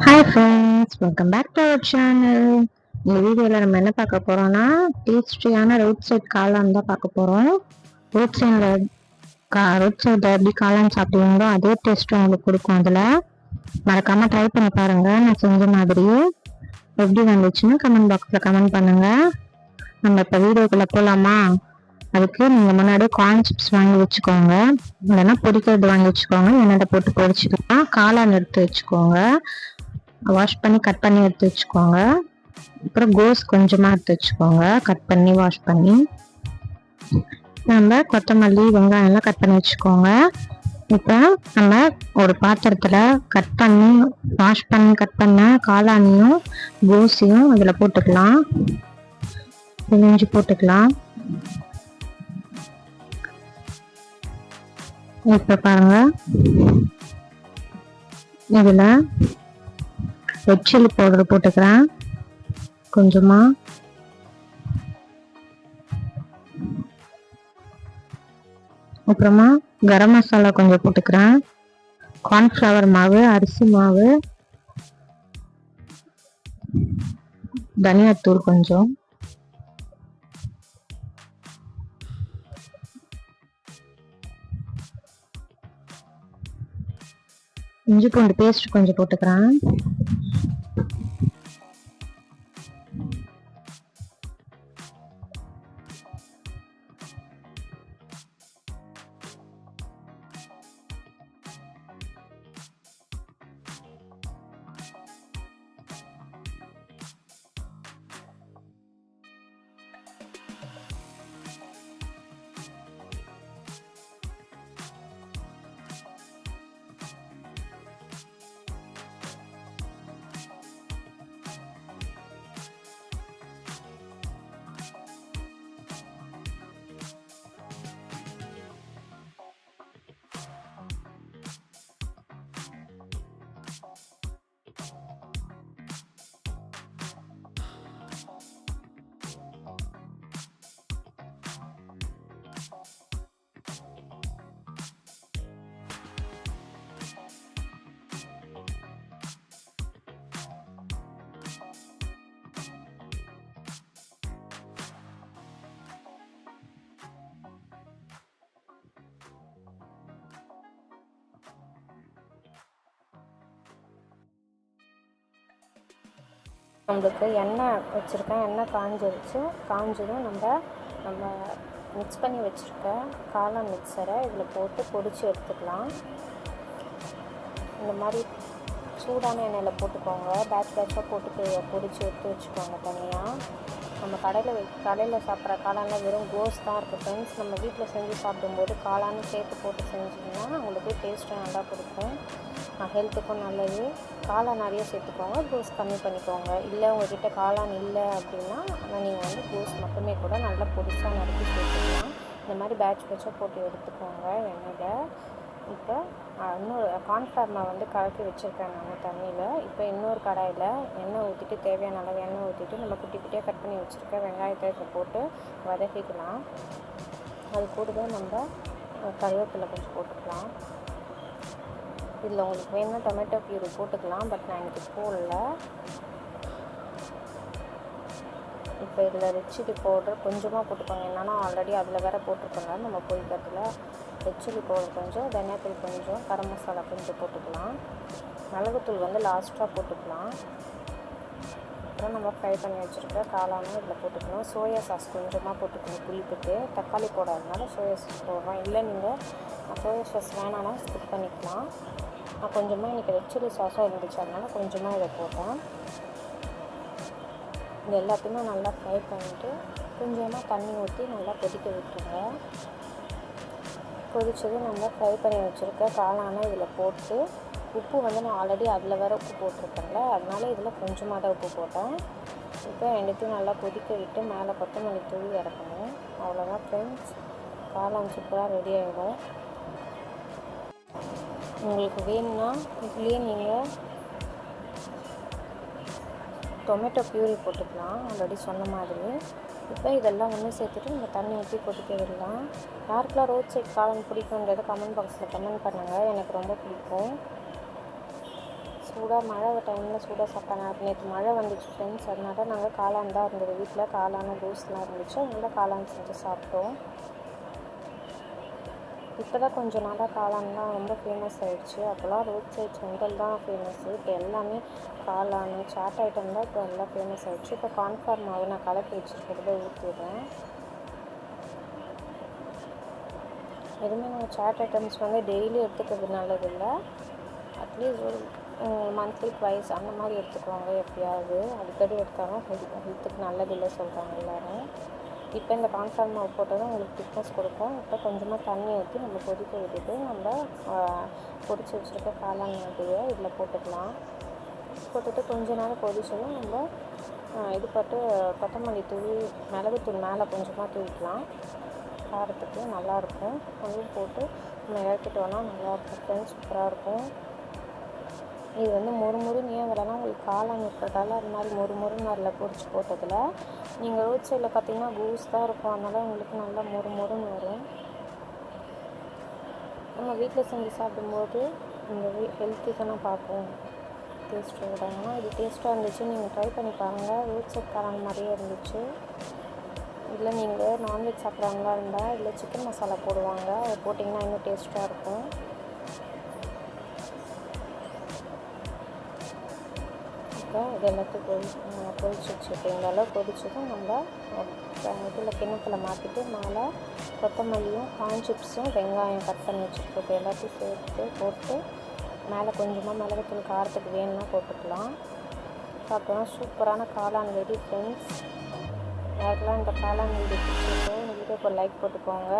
Hi friends, welcome back to our channel. இந்த வீடியோவில் நம்ம என்ன பார்க்க போகிறோம்னா, டேஸ்டியான ரோட் சைட் காளான் தான் பார்க்க போகிறோம். ரோட் சைடில் எப்படி காளான் சாப்பிடுவீங்களோ அதே டேஸ்ட்டு உங்களுக்கு கொடுக்கும். அதில் மறக்காமல் ட்ரை பண்ணி பாருங்கள். நான் செஞ்ச மாதிரியே எப்படி வந்துச்சுன்னு கமெண்ட் பாக்ஸில் கமெண்ட் பண்ணுங்கள். நம்ம இப்போ வீடியோக்குள்ளே போகலாமா? அதுக்கு நீங்கள் முன்னாடியே கார்ன் சிப்ஸ் வாங்கி வச்சுக்கோங்க, இல்லைன்னா பொரிக்கிறது வாங்கி வச்சுக்கோங்க. எண்ணெய் போட்டு பொரிச்சிக்கலாம். காளான் எடுத்து வச்சுக்கோங்க, வாஷ் பண்ணி கட் பண்ணி எடுத்து வச்சுக்கோங்க. அப்புறம் கோஸ் கொஞ்சமாக எடுத்து வச்சுக்கோங்க, கட் பண்ணி வாஷ் பண்ணி. நம்ம கொத்தமல்லி வெங்காயம்லாம் கட் பண்ணி வச்சுக்கோங்க. இப்போ நம்ம ஒரு பாத்திரத்தில் வாஷ் பண்ணி கட் பண்ண காளானியும் கோஸையும் அதில் போட்டுக்கலாம், பிழிஞ்சு போட்டுக்கலாம். இப்போ பாருங்க, இதில் ரெட் சில்லி பவுடர் போட்டுக்கிறேன் கொஞ்சமா. அப்புறமா கரம் மசாலா கொஞ்சம் போட்டுக்கிறேன், கார்ன்ஃப்ளவர் மாவு, அரிசி மாவு, தனியாத்தூள் கொஞ்சம், இஞ்சி பூண்டு பேஸ்ட் கொஞ்சம் போட்டுக்கிறேன். நம்மளுக்கு எண்ணெய் வச்சுருக்கேன், எண்ணெய் காஞ்சதும் நம்ம மிக்ஸ் பண்ணி வச்சுருக்க காளான் மிக்சரை இதில் போட்டு பொடிச்சு எடுத்துக்கலாம். இந்த மாதிரி சூடான எண்ணெயில் போட்டுக்கோங்க, பேட்சாக போட்டு பொடிச்சு எடுத்து வச்சுக்கோங்க தனியாக. நம்ம கடையில் சாப்பிட்ற காளானில் வெறும் கோஸ் தான் இருக்குது ஃப்ரெண்ட்ஸ். நம்ம வீட்டில் செஞ்சு சாப்பிடும்போது காளான் சேர்த்து போட்டு செஞ்சிங்கன்னா உங்களுக்கு டேஸ்ட்டும் நல்லா கொடுக்கும், ஹெல்த்துக்கும் நல்லது. காளான் நிறைய சேர்த்துக்கோங்க, கோஸ் கம்மி பண்ணிக்கோங்க. இல்லை உங்கள்கிட்ட காளான் இல்லை அப்படின்னா நீங்கள் கோஸ் மட்டுமே கூட நல்லா பொடிசாக நறுக்கி சேர்த்துக்கலாம். இந்த மாதிரி பேட்சாக போட்டு எடுத்துக்கோங்க எண்ணெயில். இப்போ இன்னொரு கார்ன்ஃப்ளவர் மாவு கலக்கி வச்சுருக்கேன் நான் தண்ணியில். இப்போ இன்னொரு கடாயில் எண்ணெய் ஊற்றிட்டு, தேவையான அளவு எண்ணெய் ஊற்றிட்டு, நம்ம குட்டி குட்டியாக கட் பண்ணி வச்சுருக்க வெங்காயத்தை இதை போட்டு வதக்கிக்கலாம். அது கூடவே நம்ம கருவேப்பிலை கொஞ்சம் போட்டுக்கலாம். இதில் உங்களுக்கு வேணும்னா டொமேட்டோ பியூரி போட்டுக்கலாம், பட் நான் எனக்கு போடல. இப்போ இதில் ரெட் சில்லி பவுடர் கொஞ்சமாக போட்டுக்கோங்க, என்னன்னா ஆல்ரெடி அதில் வேறு போட்டுருக்கோங்க. நம்ம பொரிக்கிறதுல ரெட் சில்லி பவுடர் கொஞ்சம், தனியாத்தூள் கொஞ்சம், கரம் மசாலா கொஞ்சம் போட்டுக்கலாம். மிளகுத்தூள் லாஸ்ட்டாக போட்டுக்கலாம். அப்புறம் நம்ம ஃப்ரை பண்ணி வச்சுருக்க காளானும் இதில் போட்டுக்கணும். சோயா சாஸ் கொஞ்சமாக போட்டுக்கணும் புளிப்புக்கு. தக்காளி போடாதனால சோயா சாஸ் போடுறோம். இல்லை நீங்கள் சோயா சாஸ் வேணான்னா ஸ்கிப் பண்ணிக்கலாம். நான் கொஞ்சமாக இன்றைக்கி ரெட் சில்லி சாஸாக இருந்துச்சு, அதனால் கொஞ்சமாக இதை போட்டேன். இது எல்லாத்தையுமே நல்லா ஃப்ரை பண்ணிவிட்டு கொஞ்சமாக தண்ணி ஊற்றி நல்லா கொதிக்க விட்டுருங்க. கொதிச்சது நம்ம ஃப்ரை பண்ணி வச்சுருக்க காளானை இதில் போட்டு, உப்பு நான் ஆல்ரெடி அதில் வேறு உப்பு போட்டிருக்கேன்ல, அதனால இதில் கொஞ்சமாக தான் உப்பு போட்டேன். இப்போ ரெண்டுத்தையும் நல்லா கொதிக்க விட்டு மேலே கொத்தமல்லி தூவி இறக்கணும். அவ்வளோதான் ஃப்ரெண்ட்ஸ், காளான் சூப்பராக ரெடி ஆகிடும். உங்களுக்கு வேணும்னா இதுலேயே நீங்கள் டொமேட்டோ பியூரி போட்டுக்கலாம், ஆல்ரெடி சொன்ன மாதிரி. இப்போ இதெல்லாம் ஒன்று சேர்த்துட்டு நம்ம தண்ணி ஊற்றி கொதிக்க விடலாம். யாருக்கெல்லாம் ரோட் சைட் காளான் பிடிக்குன்றதை கமெண்ட் பாக்ஸில் கமெண்ட் பண்ணுங்கள், எனக்கு ரொம்ப பிடிக்கும். ஸோ சூடாக மழை டைமில் சூடாக சாப்பிட்டாங்க. நேற்று மழை வந்துச்சு ஃப்ரெண்ட்ஸ், அதனால நாங்கள் காளான் தான் இருந்தது வீட்டில். காளான் ஜூஸ்லாம் இருந்துச்சு, அதனால காளான் செஞ்சு சாப்பிட்டோம். இப்போ தான் கொஞ்சம் நாளாக காளான்லாம் ரொம்ப ஃபேமஸ் ஆகிடுச்சு. அப்போல்லாம் ரோட் சைட் சுண்டல் தான் ஃபேமஸ்ஸு. இப்போ எல்லாமே காளான் சாட் ஐட்டம் தான் இப்போ எல்லாம் ஃபேமஸ் ஆகிடுச்சு. இப்போ கார்ன்ஃப்ளவர் மாவு நான் கலக்கி வச்சுருக்கிறத ஊற்றிடுறேன். எதுவுமே நாங்கள் சாட் ஐட்டம்ஸ் வந்து டெய்லி எடுத்துக்கிறது நல்லதில்லை. அட்லீஸ்ட் ஒரு மந்த்லி ட்வைஸ் அந்த மாதிரி எடுத்துக்குவாங்க. எப்பயாவது அடிக்கடி எடுத்தாலும் ஹெல்த்துக்கு நல்லதில்லை சொல்கிறாங்க எல்லோரும். இப்போ இந்த கார்ன்ஃப்ளவர் மாவு போட்டதும் உங்களுக்கு திக்னஸ் கொடுக்கும். இப்போ கொஞ்சமாக தண்ணி ஊற்றி நம்ம கொதிக்க விட்டுட்டு நம்ம பொடிச்சு வச்சுருக்க காளான் மாதிரியை இதில் போட்டுக்கலாம். போட்டுட்டு கொஞ்ச நேரம் கொதிச்சதும் நம்ம இது போட்டு கொத்தமல்லி தூள் மிளகுத்தூள் மேலே கொஞ்சமாக தூவிக்கலாம். காரத்துக்கு நல்லாயிருக்கும். கொஞ்சம் போட்டு நம்ம இறக்கிட்டோன்னா நல்லாயிருக்கும் ஃப்ரெண்ட்ஸ், சூப்பராக இருக்கும். இது வந்து மொறுமொறுன்னு ஏன் வரலாம், உங்களுக்கு காளான் இருக்கிறதால அது மாதிரி மொறுமொறுன்னு அதில் பொரிச்சு போட்டதில். நீங்கள் ரோட் சைடில் பார்த்தீங்கன்னா கூஸ் தான் இருக்கும், அதனால் உங்களுக்கு நல்லா மொறுமொறுன்னு வரும். நம்ம வீட்டில் செஞ்சு சாப்பிடும்போது இந்த ஹெல்த்தி தானே பார்ப்போம் டேஸ்ட்டு விடாங்கன்னா. இது டேஸ்ட்டாக இருந்துச்சு, நீங்கள் ட்ரை பண்ணி பாருங்கள். ரோட் சைட் காளான் மாதிரியே இருந்துச்சு. இதில் நீங்கள் நான்வெஜ் சாப்பிட்றாங்களா இருந்தால் இதில் சிக்கன் மசாலா போடுவாங்க, அதை போட்டிங்கன்னா இன்னும் டேஸ்ட்டாக இருக்கும். இப்போ இது எல்லாத்தையும் பொரிச்சு வச்சுட்டு இந்த அளவு பொரிச்சதும் நம்ம இதில் கிண்ணத்தில் மாற்றிட்டு மேலே கொத்தமல்லியும் கார்ன் சிப்ஸும் வெங்காயம் கட் பண்ணி வச்சுருக்கிறது எல்லாத்தையும் சேர்த்து போட்டு மேலே கொஞ்சமாக மிளகுத்தூள் காரத்துக்கு வேணும்னா போட்டுக்கலாம். அப்புறம் சூப்பரான காளான் ரெடி ஃப்ரெண்ட்ஸ். யாருக்கெல்லாம் இந்த காளான் வீடியோ பிடிச்சிருக்கோ இந்த வீடியோக்கு ஒரு லைக் போட்டுக்கோங்க.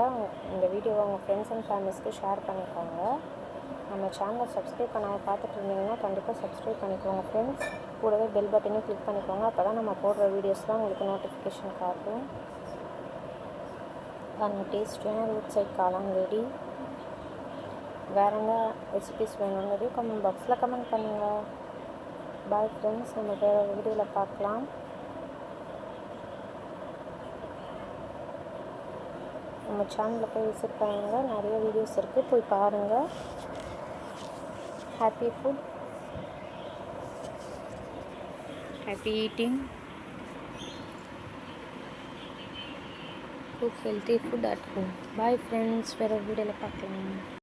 இந்த வீடியோவை உங்கள் ஃப்ரெண்ட்ஸ் அண்ட் ஃபேமிலிஸ்க்கு ஷேர் பண்ணிக்கோங்க. நம்ம சேனலை சப்ஸ்கிரைப் பண்ணாமல் பார்த்துட்டு இருந்தீங்கன்னா கண்டிப்பாக சப்ஸ்கிரைப் பண்ணிக்கோங்க ஃப்ரெண்ட்ஸ். கூடவே பெல் பட்டனையும் கிளிக் பண்ணிக்கோங்க. அப்போ தான் நம்ம போடுற வீடியோஸ்லாம் உங்களுக்கு நோட்டிஃபிகேஷன் காட்டும். அந்த டேஸ்டியான ரோட் சைட் காளான் ரெடி. வேறு என்ன ரெசிபிஸ் வேணுங்கிறது கமெண்ட் பாக்ஸில் கமெண்ட் பண்ணுங்கள். பாய் ஃப்ரெண்ட்ஸ், நம்ம வேறு வீடியோவில் பார்க்கலாம். நம்ம சேனலில் போய் விசிட் பண்ணுங்கள், நிறைய வீடியோஸ் இருக்குது, போய் பாருங்கள். Happy food, happy eating, cook healthy food at home. Bye friends, வேறு வீடியோவில் பார்க்கலாம்.